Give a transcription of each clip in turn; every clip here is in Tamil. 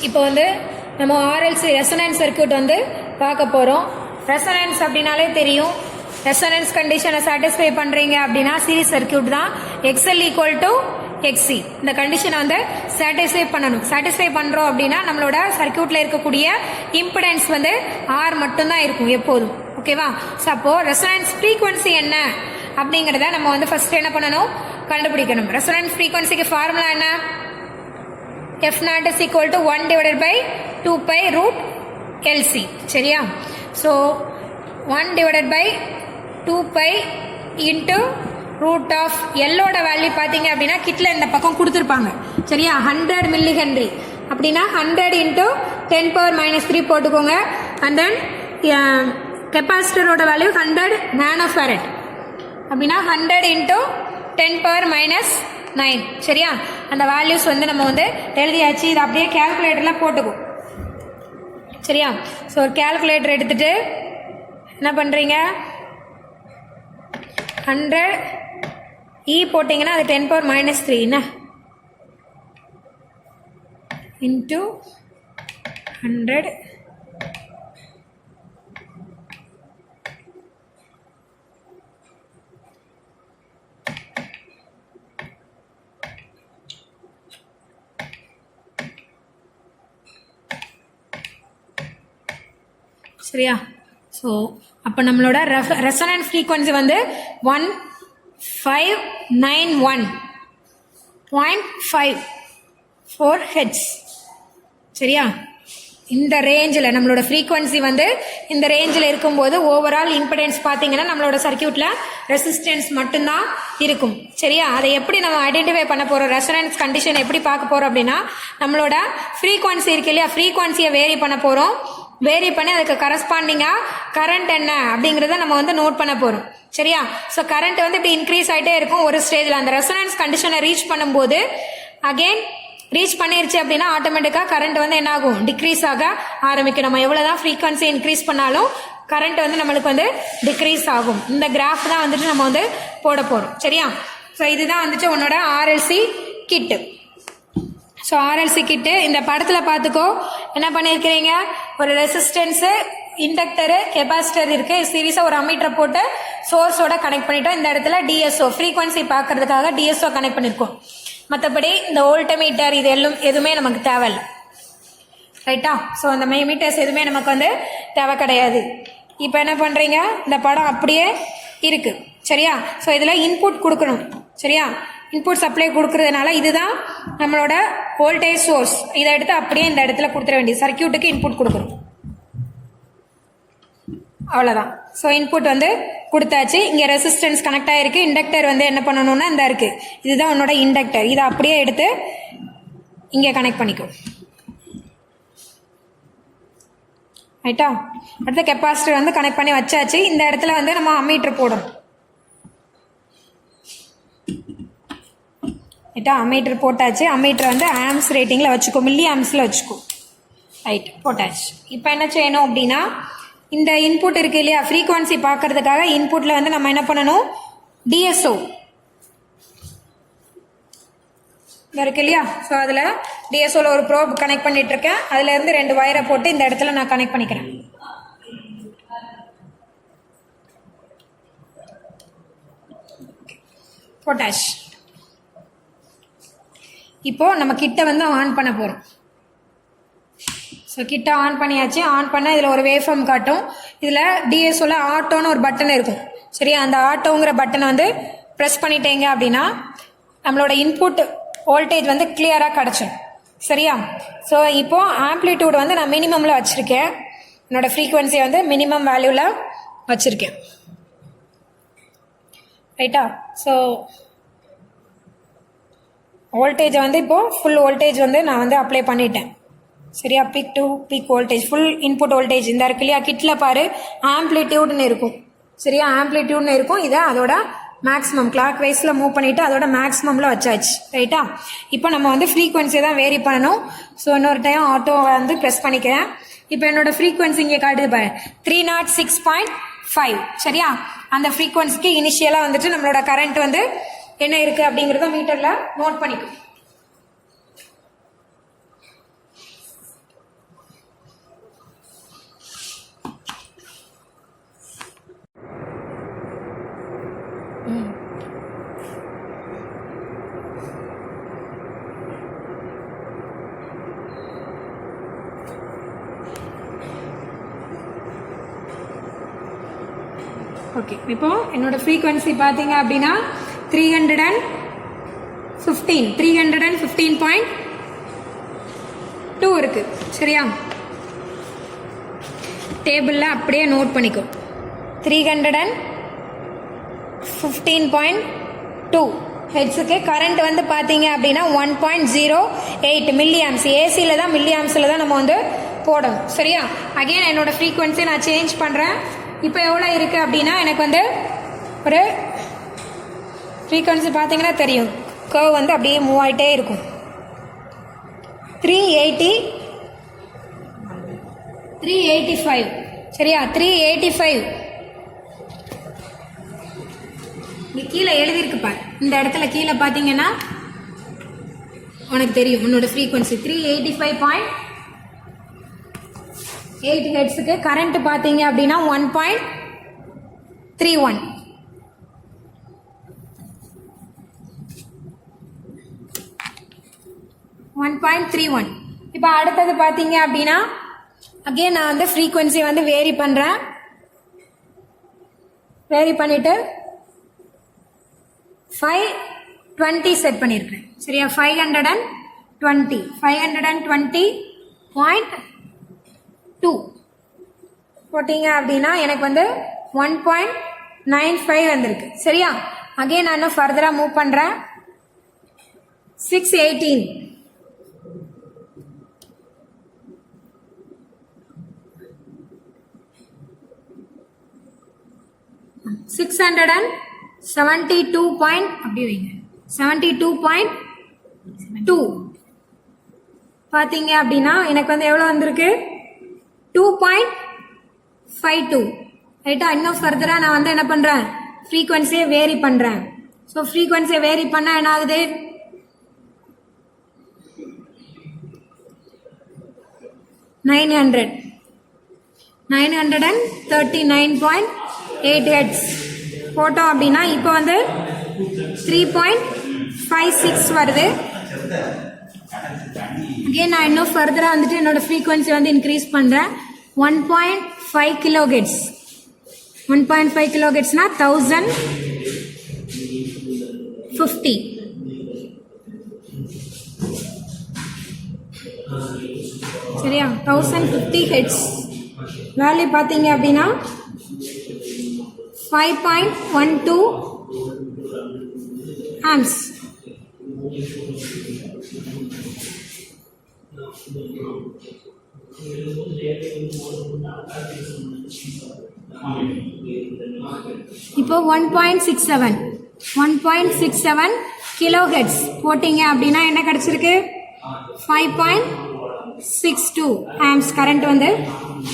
இப்போ வந்து நம்ம ஆர்எல்சி ரெசனன்ஸ் சர்க்யூட் வந்து பார்க்க போகிறோம். ரெசனன்ஸ் அப்படின்னாலே தெரியும். ரெசனன்ஸ் கண்டிஷனை சாட்டிஸ்ஃபை பண்ணுறீங்க அப்படின்னா சீரிஸ் சர்க்யூட் தான். XL ஈக்குவல் டு XC இந்த கண்டிஷனை வந்து சாட்டிஸ்ஃபை பண்ணணும். சாட்டிஸ்ஃபை பண்ணுறோம் அப்படின்னா நம்மளோட சர்க்யூட்டில் இருக்கக்கூடிய இம்பிடன்ஸ் வந்து R மட்டும்தான் இருக்கும் எப்போதும். ஓகேவா? ஸோ அப்போ ரெசனன்ஸ் ஃப்ரீக்வன்சி என்ன அப்படிங்கிறத நம்ம வந்து ஃபர்ஸ்ட் என்ன பண்ணணும், கண்டுபிடிக்கணும். ரெசனன்ஸ் ஃப்ரீக்வன்சிக்கு ஃபார்முலா என்ன? F0 is equal to 1 divided by 2 pi root LC. சரியா? So 1 divided by 2 pi into root of L ஓட வேல்யூ பார்த்தீங்க அப்படின்னா கிட்ல இந்த பக்கம் கொடுத்துருப்பாங்க. சரியா? 100 மில்லி ஹென்ரி அப்படின்னா 100 into 10 power minus 3 போட்டுக்கோங்க. அண்ட் தென் கெப்பாசிட்டரோட வேல்யூ 100 நானோ ஃபேரட் அப்படின்னா 100 into 10 power minus 9. சரியா? அந்த வேல்யூஸ் வந்து நம்ம வந்து எழுதியாச்சு. இது அப்படியே கேல்குலேட்டர்ல போட்டுக்கும். சரியா? ஸோ ஒரு கேல்குலேட்டர் எடுத்துட்டு என்ன பண்றீங்க, 100 E போட்டிங்கன்னா அது 10 power minus 3 என்ன இன்டூ 100 சரியா? ஸோ அப்போ நம்மளோட ரெசனன்ஸ் ஃப்ரீக்வன்சி வந்து 1591.54 ஹெர்ட்ஸ். சரியா? இந்த ரேஞ்சில் நம்மளோட ஃப்ரீக்வன்சி வந்து இந்த ரேஞ்சில் இருக்கும்போது ஓவரால் இம்பிடன்ஸ் பார்த்தீங்கன்னா நம்மளோட சர்க்யூட்டில் ரெசிஸ்டன்ஸ் மட்டும்தான் இருக்கும். சரியா? அதை எப்படி நம்ம ஐடென்டிஃபை பண்ண போகிறோம், ரெசனன்ஸ் கண்டிஷன் எப்படி பார்க்க போகிறோம் அப்படின்னா நம்மளோட ஃப்ரீக்வன்சி இருக்கு இல்லையா, ஃப்ரீக்வன்சியை வேரி பண்ண போகிறோம். வேரி பண்ணி அதுக்கு கரஸ்பாண்டிங்காக கரண்ட் என்ன அப்படிங்கிறத நம்ம வந்து நோட் பண்ண போகிறோம். சரியா? ஸோ கரண்ட் வந்து இப்படி இன்க்ரீஸ் ஆகிட்டே இருக்கும் ஒரு ஸ்டேஜில். அந்த ரெசனன்ஸ் கண்டிஷனை ரீச் பண்ணும்போது அகெயின் ரீச் பண்ணிருச்சு அப்படின்னா ஆட்டோமேட்டிக்காக கரண்ட் வந்து என்ன ஆகும், டிக்ரீஸ் ஆக ஆரம்பிக்கும். நம்ம எவ்வளோதான் ஃப்ரீக்வன்சி இன்க்ரீஸ் பண்ணாலும் கரண்ட் வந்து நம்மளுக்கு வந்து டிக்ரீஸ் ஆகும். இந்த கிராஃப் தான் வந்துட்டு நம்ம வந்து போட போகிறோம். சரியா? ஸோ இதுதான் வந்துட்டு உன்னோட ஆர்எல்சி கிட்டு. ஸோ ஆர்எல்சி கிட்டு இந்த படத்தில் பார்த்துக்கோ. என்ன பண்ணியிருக்கிறீங்க, ஒரு ரெசிஸ்டன்ஸு, இண்டக்டரு, கெப்பாசிட்டர் இருக்கு. சீரியஸாக ஒரு அம்மீட்டரை போட்டு சோர்ஸோட கனெக்ட் பண்ணிட்டோம். இந்த இடத்துல டிஎஸ்ஓ ஃப்ரீக்வன்சி பார்க்கறதுக்காக டிஎஸ்ஓ கனெக்ட் பண்ணியிருக்கோம். மற்றபடி இந்த வோல்ட்மீட்டர் இது எதுவுமே நமக்கு தேவையில்லை. ரைட்டா? ஸோ அந்த மீட்டர்ஸ் எதுவுமே நமக்கு வந்து தேவை கிடையாது. இப்போ என்ன பண்ணுறீங்க, இந்த படம் அப்படியே இருக்கு. சரியா? ஸோ இதில் இன்புட் கொடுக்கணும். சரியா? இன்புட் சப்ளை கொடுக்கறதுனால இதுதான் நம்மளோட வோல்டேஜ் சோர்ஸ். இதை எடுத்து அப்படியே இந்த இடத்துல கொடுத்துட வேண்டியது. சர்க்யூட்டுக்கு இன்புட் கொடுக்கணும், அவ்வளோதான். ஸோ இன்புட் வந்து கொடுத்தாச்சு. இங்கே ரெசிஸ்டன்ஸ் கனெக்ட் ஆகிருக்கு. இண்டக்டர் வந்து என்ன பண்ணணும்னா இந்த இருக்கு, இதுதான் உன்னோட இண்டக்டர். இதை அப்படியே எடுத்து இங்கே கனெக்ட் பண்ணிக்கும். ரைட்டா? அடுத்த கெப்பாசிட்டர் வந்து கனெக்ட் பண்ணி வச்சாச்சு. இந்த இடத்துல வந்து நம்ம அம்மீட்டர் போடணும். ரைட்டா? அம்மீட்டர் போட்டாச்சு. அம்மீட்டர் வந்து ஆம்ஸ் ரேட்டிங்கில் வச்சுக்கோ, மில்லி ஆம்ஸில் வச்சுக்கோ. ரைட், போட்டாச்சு. இப்போ என்ன செய்யணும் அப்படின்னா இந்த இன்புட் இருக்கு இல்லையா, ஃப்ரீக்வன்சி பார்க்கறதுக்காக இன்புட்ல வந்து நம்ம என்ன பண்ணணும், டிஎஸ்ஓ இருக்கு இல்லையா. ஸோ அதில் டிஎஸ்ஓல ஒரு ப்ரோப் கனெக்ட் பண்ணிட்டு இருக்கேன். அதுல இருந்து 2 வயரை போட்டு இந்த இடத்துல நான் கனெக்ட் பண்ணிக்கிறேன். போட்டாச்சு. இப்போ நம்ம கிட்ட வந்து ஆன் பண்ண போறோம். ஸோ கிட்ட ஆன் பண்ணியாச்சு. ஆன் பண்ண இதில் ஒரு வேவ்ஃபார்ம் காட்டும். இதில் டிஎஸ்ஓல ஆட்டோன்னு ஒரு பட்டன் இருக்கும். சரியா? அந்த ஆட்டோங்கிற பட்டனை வந்து ப்ரெஸ் பண்ணிட்டீங்க அப்படின்னா நம்மளோட இன்புட் வோல்டேஜ் வந்து கிளியராக கிடச்சிடும். சரியா? ஸோ இப்போ ஆம்ப்ளிடியூட் வந்து நான் மினிமமில் வச்சுருக்கேன். என்னோட ஃப்ரீக்வன்சியை வந்து மினிமம் வேல்யூவில் வச்சுருக்கேன். ரைட்டா? ஸோ வோல்டேஜை வந்து இப்போது ஃபுல் வோல்டேஜ் வந்து நான் வந்து அப்ளை பண்ணிட்டேன். சரியா? Peak to peak voltage, full input voltage இந்த இருக்கு இல்லையா. கிட்ல பாரு ஆம்ப்ளிடியூட்னு இருக்கும். சரியா? ஆம்ப்ளிடியூட்னு இருக்கும். இதை அதோட மேக்ஸிமம் கிளாக் வைஸில் மூவ் பண்ணிவிட்டு அதோட மேக்ஸிமமில் வச்சாச்சு. ரைட்டா? இப்போ நம்ம வந்து ஃப்ரீக்வன்சியை தான் வேரி பண்ணணும். ஸோ இன்னொரு டைம் ஆட்டோவை வந்து ப்ரெஸ் பண்ணிக்கிறேன். இப்போ என்னோட ஃப்ரீக்வன்சி இங்கே காட்டுது பாரு, 306.5. சரியா? அந்த ஃப்ரீக்வன்சிக்கு இனிஷியலாக வந்துட்டு நம்மளோட கரண்ட் வந்து என்ன இருக்குது அப்படிங்கிறத மீட்டரில் நோட் பண்ணிக்கும். ஓகே, இப்போ என்னோட ஃப்ரீக்வன்சி பார்த்தீங்க அப்படின்னா 315.2 இருக்கு. சரியா, டேபிளில் அப்படியே நோட் பண்ணிக்கோ. 315.2 ஹெட்ஸுக்கு கரண்ட் வந்து பார்த்தீங்க அப்படின்னா 1.08 மில்லி ஆம்ஸ். ஏசியில் தான் மில்லி ஆம்ஸில் தான் நம்ம வந்து போடணும். சரியா, அகெயின் என்னோட ஃப்ரீக்வன்சி நான் சேஞ்ச் பண்ணுறேன். இப்போ எவ்வளோ இருக்குது அப்படின்னா எனக்கு வந்து ஒரு ஃப்ரீக்வன்சி பார்த்தீங்கன்னா தெரியும், கர்வ் வந்து அப்படியே மூவ் ஆகிட்டே இருக்கும். 385. சரியா, 385 கீழே எழுதியிருக்கு பாரு. இந்த இடத்துல கீழே பார்த்தீங்கன்னா உனக்கு தெரியும் உன்னோட ஃப்ரீக்வன்சி 385.8 ஹெட்ஸுக்கு கரண்ட் பார்த்தீங்க அப்படின்னா 1.31. இப்போ அடுத்தது பார்த்தீங்க அப்படின்னா அகெயின் நான் வந்து ஃப்ரீக்வன்சி வந்து வேரி பண்ணுறேன். வேரி பண்ணிவிட்டு 520 செட் பண்ணியிருக்கேன். சரியா, 520.2 போட்டிங்க அப்படின்னா எனக்கு வந்து 1.95 வந்திருக்கு. சரியா, அகெயின் நான் இன்னும் ஃபர்தராக மூவ் பண்ணுறேன். 618. 672 பாயிண்ட் அப்படி வைங்க 72.2 பார்த்தீங்க அப்படின்னா எனக்கு வந்து எவ்வளோ வந்திருக்கு 2.52. ரைட்டா, இன்னும் ஃபர்தராக நான் வந்து என்ன பண்ணுறேன், ஃப்ரீக்வன்சியை வேரி பண்ணுறேன். ஸோ ஃப்ரீக்வன்சியை வேரி பண்ணால் என்ன ஆகுது, 939.8 ஹெட்ஸ் போட்டோம் அப்படின்னா இப்போ வந்து 3.56 வருது. அகெயின் நான் இன்னும் ஃபர்தராக வந்துட்டு என்னோட ஃப்ரீக்வன்சி வந்து இன்க்ரீஸ் பண்ணுறேன். 1.5 கிலோஹெர்ட்ஸ். 1.5 கிலோஹெர்ட்ஸ்னா 1050. சரியா, 1050 ஹெட்ஸ். வேல்யூ பார்த்தீங்க அப்படின்னா 5.12 ஆம்ஸ். இப்போ 1.67 கிலோ ஹெட்ஸ் போட்டீங்க அப்படின்னா என்ன கிடைச்சிருக்கு, 5.62 ஆம்ஸ் கரண்ட் வந்து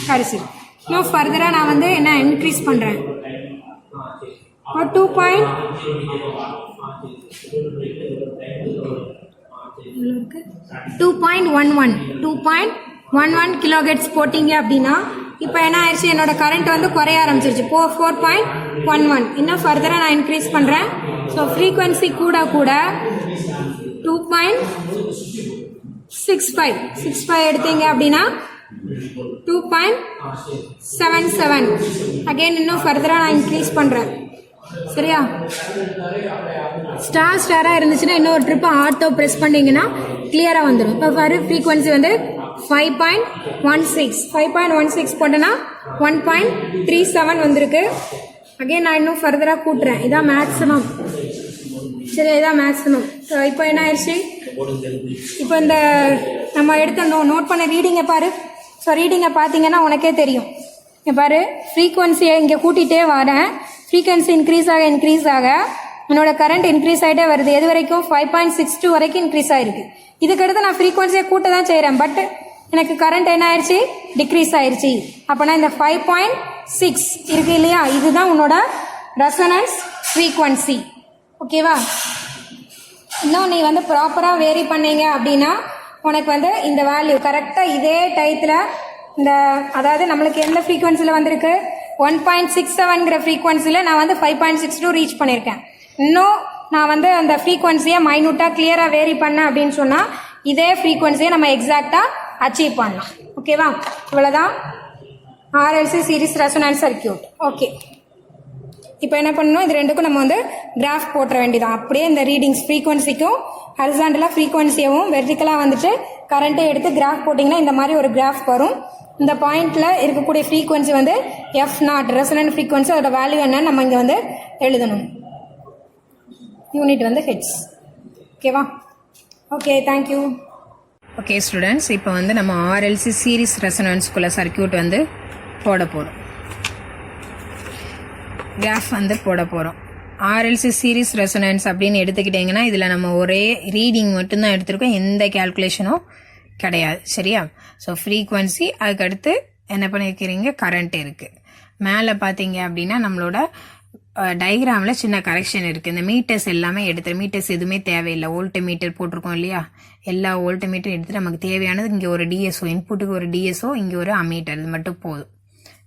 கிடைச்சிருக்கு. இன்னும் ஃபர்தராக நான் வந்து என்ன இன்க்ரீஸ் பண்ணுறேன், 2.11 கிலோஹெர்ட்ஸ் போட்டிங்க அப்படின்னா இப்போ என்ன ஆயிடுச்சு, என்னோட கரண்ட் வந்து குறைய ஆரம்பிச்சிருச்சு. 4.11. இன்னும் ஃபர்தராக நான் இன்க்ரீஸ் பண்ணுறேன். ஸோ ஃப்ரீக்வன்சி கூட 2.65 எடுத்தீங்க அப்படின்னா 2.77. அகெயின் இன்னும் ஃபர்தராக நான் இன்க்ரீஸ் பண்ணுறேன். சரியா, ஸ்டாராக இருந்துச்சுன்னா இன்னொரு ட்ரிப்பு ஆட்டோ ப்ரெஸ் பண்ணிங்கன்னா கிளியராக வந்துடும். இப்போ பாரு ஃப்ரீக்வன்சி வந்து 5.16 போட்டேன்னா 1.37 வந்திருக்கு. அகெயின் நான் இன்னும் ஃபர்தராக கூட்டுறேன். இதான் மேக்ஸிமம். சரி, இதான் மேக்ஸிமம். ஸோ இப்போ என்ன ஆயிடுச்சு, இப்போ இந்த நம்ம எடுத்த நோட் பண்ண ரீடிங்கை பாரு. ஸோ ரீடிங்கை பார்த்தீங்கன்னா உனக்கே தெரியும். இங்கே பாரு, ஃப்ரீக்வன்சியை இங்கே கூட்டிகிட்டே வரேன். ஃப்ரீக்வன்சி இன்க்ரீஸ் ஆக என்னோட கரண்ட் இன்க்ரீஸ் ஆகிட்டே வருது. எது வரைக்கும் 5.62 வரைக்கும் இன்க்ரீஸ் ஆகிருக்கு. இதுக்கடுத்து நான் ஃப்ரீக்வன்சியை கூட்ட தான் செய்கிறேன். பட் எனக்கு கரண்ட் என்ன ஆயிடுச்சு, டிக்ரீஸ் ஆயிடுச்சு. அப்போனா இந்த 5.6 இருக்கு இல்லையா, இதுதான் உன்னோட ரெசனன்ஸ் ஃப்ரீக்வன்சி. ஓகேவா, இன்னும் நீ வந்து ப்ராப்பராக வேரி பண்ணீங்க அப்படின்னா உனக்கு வந்து இந்த வேல்யூ கரெக்டாக இதே டயத்தில் இந்த அதாவது நம்மளுக்கு எந்த ஃப்ரீக்வன்சியில் வந்திருக்கு 1.67ங்கிற ஃப்ரீக்வன்சியில் நான் வந்து 5.62 ரீச் பண்ணியிருக்கேன். இன்னும் நான் வந்து அந்த ஃப்ரீக்வன்சியை மைனூட்டாக கிளியராக வேரி பண்ணேன் அப்படின்னு சொன்னால் இதே ஃப்ரீக்வன்சியை நம்ம எக்ஸாக்டாக அச்சீவ் பண்ணலாம். ஓகேவா, இவ்வளோதான் RLC series resonance circuit. Okay. இப்போ என்ன பண்ணணும், இது ரெண்டுக்கும் நம்ம வந்து கிராஃப் போட்டுற வேண்டியதான். அப்படியே இந்த ரீடிங்ஸ் ஃப்ரீக்வன்சிக்கும் ஹரிசாண்டலாக ஃப்ரீக்வன்சியவும் வெர்டிக்கலாக வந்துட்டு கரண்ட்டை எடுத்து கிராஃப் போட்டிங்கன்னா இந்த மாதிரி ஒரு கிராஃப் வரும். இந்த பாயிண்ட்ல இருக்கக்கூடிய ஃப்ரீக்வன்சி வந்து F0 ரெசனன்ட் ஃப்ரீக்வன்சி, அதோட வேல்யூ என்னன்னு நம்ம இங்கே வந்து எழுதணும். யூனிட் வந்து ஹெட்ஸ். ஓகேவா? Okay, thank you. ஓகே ஸ்டூடெண்ட்ஸ், இப்போ வந்து நம்ம RLC சீரிஸ் ரெசனன்ஸ்குள்ள சர்க்கியூட் வந்து போட போகிறோம். கிராஃப் வந்து போட போகிறோம். RLC சீரிஸ் ரெசனன்ஸ் அப்படின்னு எடுத்துக்கிட்டிங்கன்னா இதில் நம்ம ஒரே ரீடிங் மட்டும்தான் எடுத்திருக்கோம், எந்த கேல்குலேஷனும் கிடையாது. சரியா? ஸோ ஃப்ரீக்வன்சி, அதுக்கடுத்து என்ன பண்ணியிருக்கிறீங்க, கரண்ட் இருக்குது. மேலே பார்த்தீங்க அப்படின்னா நம்மளோட டயக்ராமில் சின்ன கரெக்ஷன் இருக்குது. இந்த மீட்டர்ஸ் எல்லாமே மீட்டர்ஸ் எதுவுமே தேவையில்லை. வோல்ட் மீட்டர் போட்டிருக்கோம் இல்லையா, எல்லா வோல்ட் மீட்டரும் எடுத்துகிட்டு நமக்கு தேவையானது இங்கே ஒரு டிஎஸ்ஓ, இன்புட்டுக்கு ஒரு டிஎஸ்ஓ, இங்கே ஒரு அம்மீட்டர், இது மட்டும் போதும்.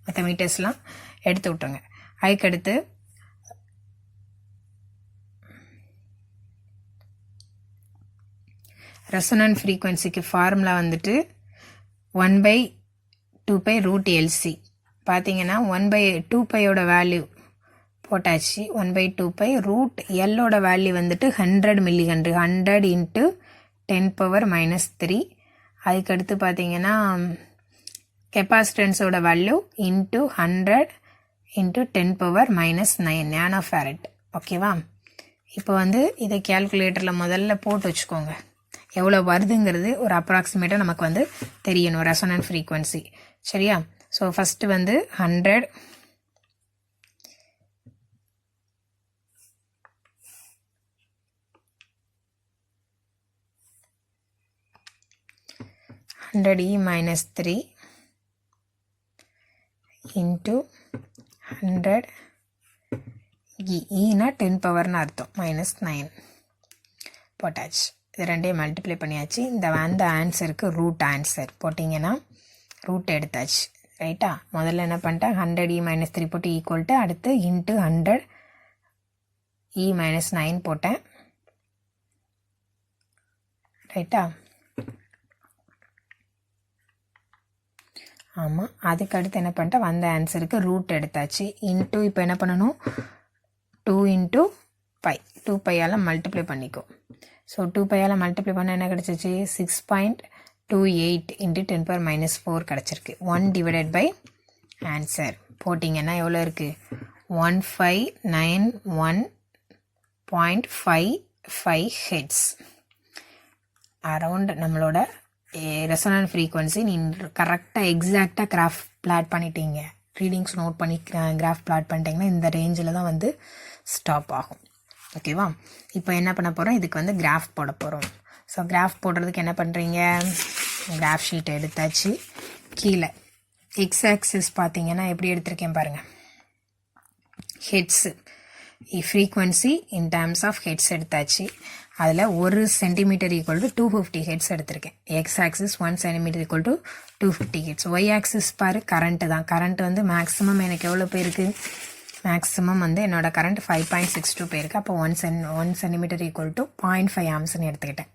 மற்ற மீட்டர்ஸ்லாம் எடுத்து விட்டுருங்க. அதுக்கடுத்து ரெசனன்ட் ஃப்ரீக்வன்சிக்கு ஃபார்முலா வந்துட்டு 1/2π√LC. பார்த்தீங்கன்னா 1/2πயோட வேல்யூ போட்டாச்சு. 1/2π √Lோட வேல்யூ வந்துட்டு 100 மில்லிஹென்ரி, 100 × 10⁻³ அதுக்கடுத்து பார்த்தீங்கன்னா கெப்பாசிட்டன்ஸோட வேல்யூ × 100 × 10⁻⁹ நேனோ ஃபேரட். ஓகேவா? இப்போ வந்து இதை கேல்குலேட்டரில் முதல்ல போட்டு வச்சுக்கோங்க. எவ்வளோ வருதுங்கிறது ஒரு அப்ராக்சிமேட்டாக நமக்கு வந்து தெரியணும் ரெசனன்ட் ஃப்ரீக்வன்சி. சரியா? ஸோ ஃபஸ்ட்டு வந்து 100 100e - 3 × 100 ஈனா 10 பவர்னு அர்த்தம், -9 போட்டாச்சு. இது ரெண்டையும் மல்டிப்ளை பண்ணியாச்சு. இந்த அந்த ஆன்சருக்கு ரூட் ஆன்சர் போட்டிங்கன்னா ரூட் எடுத்தாச்சு. ரைட்டா? முதல்ல என்ன பண்ணிட்டேன், 100e - 3 போட்டு ஈக்குவல் டு, அடுத்து × 100e - 9 போட்டேன். ரைட்டா? ஆமாம். அதுக்கு அடுத்து என்ன பண்ணிட்டேன், வந்த ஆன்சருக்கு ரூட் எடுத்தாச்சு. இன்ட்டு இப்போ என்ன பண்ணணும், 2 × π, 2πயால் மல்டிப்ளை பண்ணிக்கோ. ஸோ 2πயால் மல்டிப்ளை பண்ண என்ன கிடச்சிச்சு, 6.28 × 10⁻⁴ கிடச்சிருக்கு. 1 / ஆன்சர் போட்டிங்கன்னா எவ்வளோ இருக்குது, 1591.55 ஹெட்ஸ். அரவுண்ட் நம்மளோட ரெசனன்ட் ஃப்ரீக்வன்சி. நீங்கள் கரெக்டாக எக்ஸாக்டாக கிராஃப் பிளாட் பண்ணிட்டீங்க, ரீடிங்ஸ் நோட் பண்ணி கிராஃப் பிளாட் பண்ணிட்டீங்கன்னா இந்த ரேஞ்சில் தான் வந்து ஸ்டாப் ஆகும். ஓகேவா? இப்போ என்ன பண்ண போகிறோம், இதுக்கு வந்து கிராஃப் போட போகிறோம். ஸோ கிராஃப் போடுறதுக்கு என்ன பண்ணுறீங்க, கிராஃப் ஷீட்டை எடுத்தாச்சு. கீழே எக்ஸ் ஆக்சிஸ் பார்த்தீங்கன்னா எப்படி எடுத்திருக்கேன் பாருங்கள், hertz, frequency in terms of hertz எடுத்தாச்சு. அதில் 1 சென்டிமீட்டர் ஈக்குவல் டு 250 ஹெட்ஸ் எடுத்திருக்கேன். X axis 1 centimetre equal to 250 hertz. Y axis பாரு, கரண்ட்டு தான். கரண்ட் வந்து மேக்ஸிமம் எனக்கு எவ்வளோ போயிருக்கு, மேக்ஸிமம் வந்து என்னோட கரண்ட் 5.62 போயிருக்கு. அப்போ 1 சென்டிமீட்டர் ஈக்குவல் டு 0.5 ஆம்ஸ்ன்னு எடுத்துக்கிட்டேன்.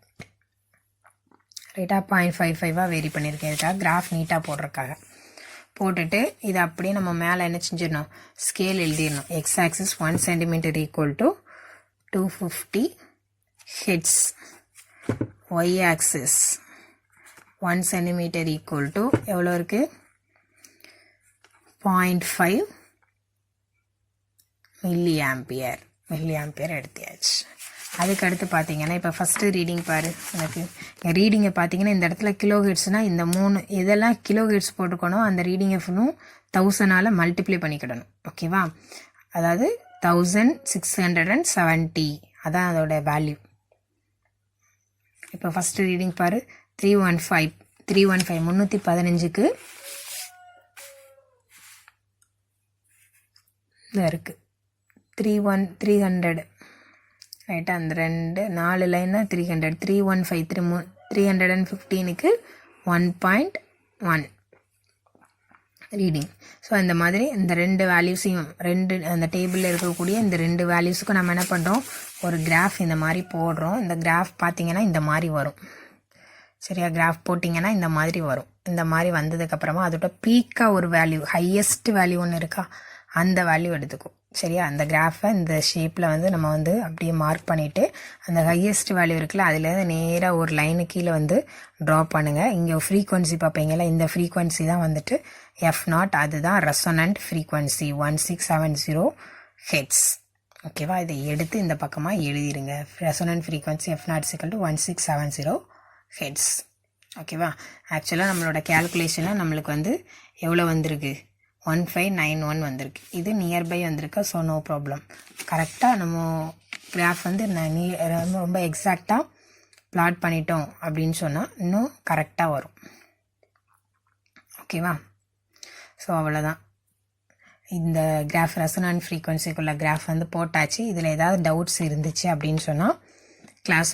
ரைட்டாக 0.55 வேரி பண்ணியிருக்கேன். இதுக்காக கிராஃப் நீட்டாக போடுறதுக்காக போட்டுட்டு இதை அப்படியே நம்ம மேலே என்ன செஞ்சிடணும், ஸ்கேல் எழுதிடணும். X axis 1 centimetre equal to 250 hertz. Y axis 1 centimetre equal to எவ்வளோ இருக்குது, 0.5 மில்லி ஆம்பியர் எடுத்தியாச்சு. அதுக்கடுத்து பார்த்தீங்கன்னா இப்போ ஃபஸ்ட்டு ரீடிங் பாரு, எனக்கு ரீடிங்கை பார்த்தீங்கன்னா இந்த இடத்துல கிலோ ஹெட்ஸ்னால் இந்த 3 இதெல்லாம் கிலோ ஹெட்ஸ் போட்டுக்கணும். அந்த ரீடிங்கை ஃபுல்லும் 1000ஆல் மல்டிப்ளை பண்ணிக்கிடணும். ஓகேவா? அதாவது 1670 அதான் அதோட வேல்யூ. இப்போ ஃபஸ்ட்டு ரீடிங் பாரு, 315 315 இதாக இருக்குது. 300 ரைட்டாக, அந்த 4 லைன் தான் 300. 315 315க்கு 1.1 ரீடிங். ஸோ இந்த மாதிரி இந்த 2 வேல்யூஸையும் அந்த டேபிளில் இருக்கக்கூடிய இந்த 2 வேல்யூஸுக்கும் நம்ம என்ன பண்ணுறோம், ஒரு கிராஃப் இந்த மாதிரி போடுறோம். இந்த கிராஃப் பார்த்தீங்கன்னா இந்த மாதிரி வரும். சரியா? கிராஃப் போட்டிங்கன்னா இந்த மாதிரி வரும். இந்த மாதிரி வந்ததுக்கப்புறமா அதோட பீக்காக ஒரு வேல்யூ, ஹையஸ்ட் வேல்யூ ஒன்று இருக்கா, அந்த வேல்யூ எடுத்துக்கும். சரியா? அந்த கிராஃபை இந்த ஷேப்பில் வந்து நம்ம வந்து அப்படியே மார்க் பண்ணிவிட்டு அந்த ஹையஸ்ட் வேல்யூ இருக்குல்ல அதுலேருந்து நேராக ஒரு லைனு கீழே வந்து ட்ரா பண்ணுங்கள். இங்கே ஃப்ரீக்வன்சி பார்ப்பீங்களா, இந்த ஃப்ரீக்வன்சி தான் வந்துட்டு F0, அதுதான் ரெசோனண்ட் ஃப்ரீக்வன்சி 1670 ஹெட்ஸ். ஓகேவா? இதை எடுத்து இந்த பக்கமாக எழுதிருங்க. Resonant frequency F0 = 1670 heads. ஓகேவா? ஆக்சுவலாக நம்மளோட கேல்குலேஷனில் நம்மளுக்கு வந்து எவ்வளோ வந்திருக்கு, 1591 வந்திருக்கு. இது நியர்பை வந்திருக்கு. So no problem. கரெக்டாக நம்ம கிராஃப் வந்து ரொம்ப எக்ஸாக்டாக பிளாட் பண்ணிட்டோம் அப்படின்னு சொன்னால் இன்னும் கரெக்டாக வரும். ஓகேவா? ஸோ அவ்வளோதான். இந்த கிராஃப் ரெசோனன்ட் ஃப்ரீக்வன்சிக்குள்ள கிராஃப் வந்து போட்டாச்சு. இதில் ஏதாவது டவுட்ஸ் இருந்துச்சு அப்படின்னு சொன்னால் கிளாஸ்